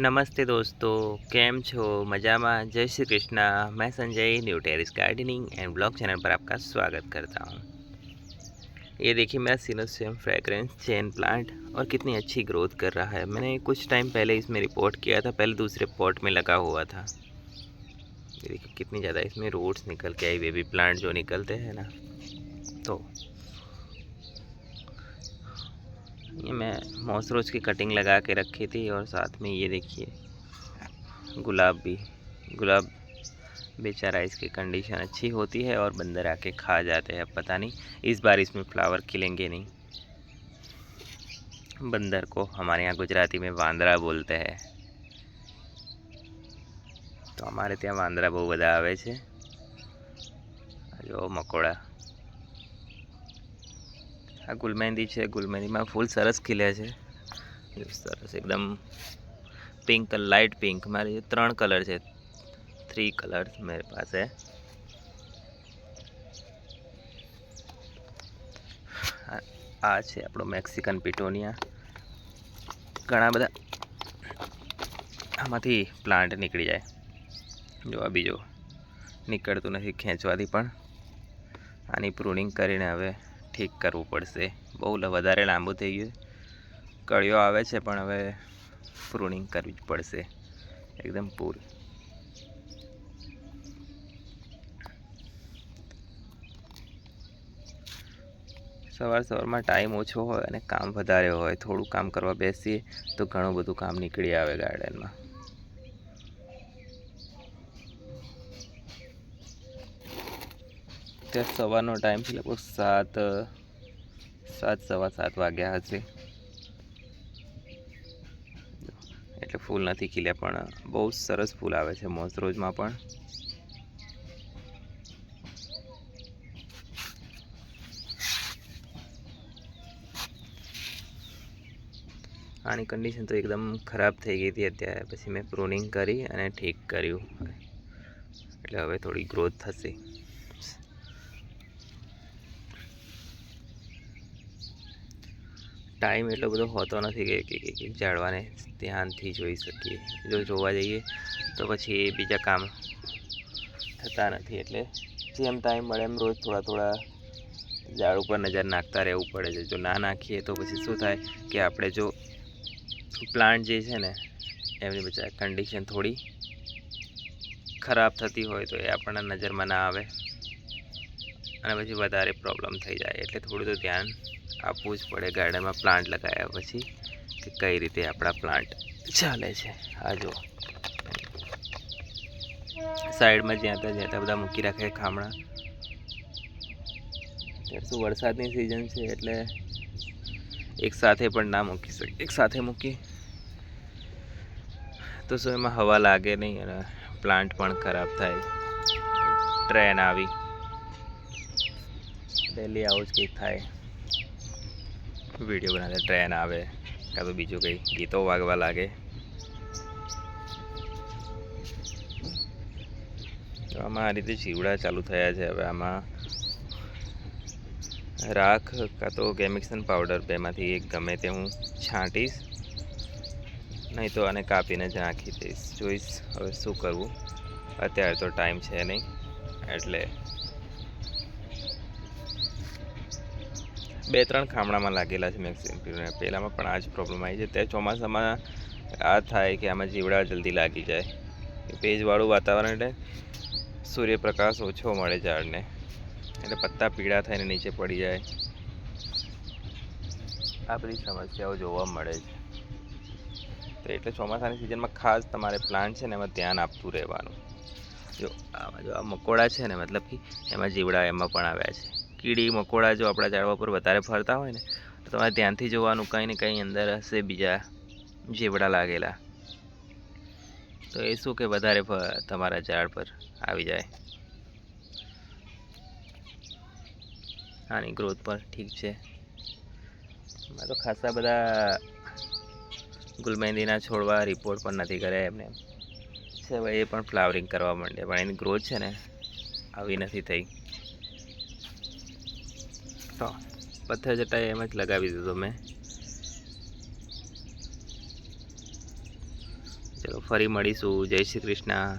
નમસ્તે દોસ્તો, કેમ છો? મજામાં? जय श्री कृष्णा। मैं Sanjay new terrace gardening and blog channel पर आपका स्वागत करता हूँ। ये देखिए मेरा सिनोसियम फ्रेग्रेंस चेन प्लांट और कितनी अच्छी ग्रोथ कर रहा है। मैंने कुछ टाइम पहले इसमें रिपोर्ट किया था, पहले दूसरे पॉट में लगा हुआ था। ये देखिए कितनी ज़्यादा इसमें रूट्स निकल के आई, बेबी प्लांट जो निकलते हैं ना। तो ये मैं मॉसरोज की कटिंग लगा के रखी थी और साथ में ये देखिए गुलाब बेचारा इसकी कंडीशन अच्छी होती है और बंदर आके खा जाते हैं। पता नहीं इस बार इसमें फ्लावर खिलेंगे नहीं। बंदर को हमारे यहाँ गुजराती में वांदरा बोलते हैं। तो हमारे ત્યાં વાંદરા બહુ બધા આવે છે। જો મકોડા, આ ગુલમેંદી છે। ગુલમેંદીમાં ફૂલ સરસ ખીલે છે, સરસ એકદમ पिंक, लाइट पिंक। मारे 3 कलर है, 3 कलर्स मेरे पास है। आ है आपणो मैक्सिकन पिटोनिया। घणा बधा आमांथी प्लांट निकली जाए। जो आ बीजो निकळतो नथी खेंचवाथी, पण आनी प्रूनिंग करीने हवे ठीक करवू पड़शे। बहु वधारे लांबू थई गयुं, कळियो आवे छे पण हवे प्रूनिंग करवी ज पड़शे एकदम पूरी। सवार सवार में टाइम ओछो होय अने काम वधारे होय, थोड़ू काम करवा बेसीए तो घणुं बधुं काम निकળી आवे गार्डन में। त्यार सवारनो टाइम छे, लगभग 7 सवा 7 वाग्या हशे। એટલે ફૂલ નથી ખીલ્યા પણ બહુ સરસ ફૂલ આવે છે મોસરોજમાં પણ। આની કન્ડિશન તો એકદમ ખરાબ થઈ ગઈ હતી અત્યારે, પછી મેં પ્રૂનિંગ કરી અને ઠીક કર્યું, એટલે હવે થોડી ગ્રોથ થશે। टाइम एटलो बधो होतो नथी कि एक झाड़वाने ध्यानथी जोई सकीए। जो जोवा जईए तो पछी बीजा काम थता नथी, एटले जेम टाइम मळे एम रोज थोड़ा थोड़ा झाड़ पर नजर नाखता रहेवुं पड़े छे। जो ना नाखीए तो पछी शुं थाय कि आपणे जो प्लांट जे छे ने एमनी बचा कंडीशन थोड़ी खराब थती होय तो ए आपणा नजर में ना आवे अने पछी वधारे प्रॉब्लम थई जाय। एटले थोड़ुं तो ध्यान आपवुं ज पड़े गार्डन में प्लांट लगाया पछी कि कई रीते आपणा प्लांट चाले छे। आ जो साइड में ज्यां त्यां बधा मूकी राखे खामणा। त्यारे शुं वरसादनी सीजन छे एटले एक साथे पण ना मूकी शके। एक साथे मूकी तो शुं एमां हवा लागे नहीं अने प्लांट पण खराब थाय। ट्रेन आवी, डेली आवुं ज कंईक थाय। वीडियो बनाते ट्रेन आवे क्या तो बीजू कई गीतों वागवा लागे। तो आमां आ रीते जीवड़ा चालू थया छे। हवे आमां राख का तो गेमिक्सन पाउडर बेमांथी एक गमे ते हूँ छांटीश, नहीं तो आने कापीने ज नाखी दईश। जोईश हवे शुं करवुं, अत्यारे तो टाइम छे नहीं एटले 2-3 खामणामां लागेला छे मैक्सिमम। पहेलामां पण आ ज प्रॉब्लम आई छे। त्यारे ચોમાસામાં आ थाय कि आमां जीवड़ा जल्दी लागी जाय। ભેજવાળું वातावरण એટલે सूर्यप्रकाश ओछो मळे झाड़ने, એટલે पत्ता पीड़ा थईने नीचे पड़ी जाए। आ बधी समस्याओं जोवा मळे छे। तो एटले ચોમાસાની सीजन में खास तमारे प्लांट छे ने एमां ध्यान आपतुं रहेवानुं। जो आ मकोड़ा छे ने, मतलब कि एमां जीवड़ा एमां पण आव्या छे। कीड़ी मकोड़ा जो आपणा झाड़वा पर वधारे फरता होय ने तो तमारे ध्यानथी जोवानुं, कंई ने कंई अंदर हशे बीजा जीवड़ा लागेला। तो ए शुं के वधारे तमारा झाड़ पर आवी जाए। आनी ग्रोथ पर ठीक है। मैं तो खासा बधा गुलमेंदीना छोड़वा रिपोर्ट पर नहीं कर्या एमने छे। हवे ए पण फ्लावरिंग करवा मांड्या पण एनी ग्रोथ छे ने आवी नथी थई। तो पत्थर जटाए एम ज लगावी दीधो मैं। ચલો ફરી મળીશું. જય શ્રી કૃષ્ણ.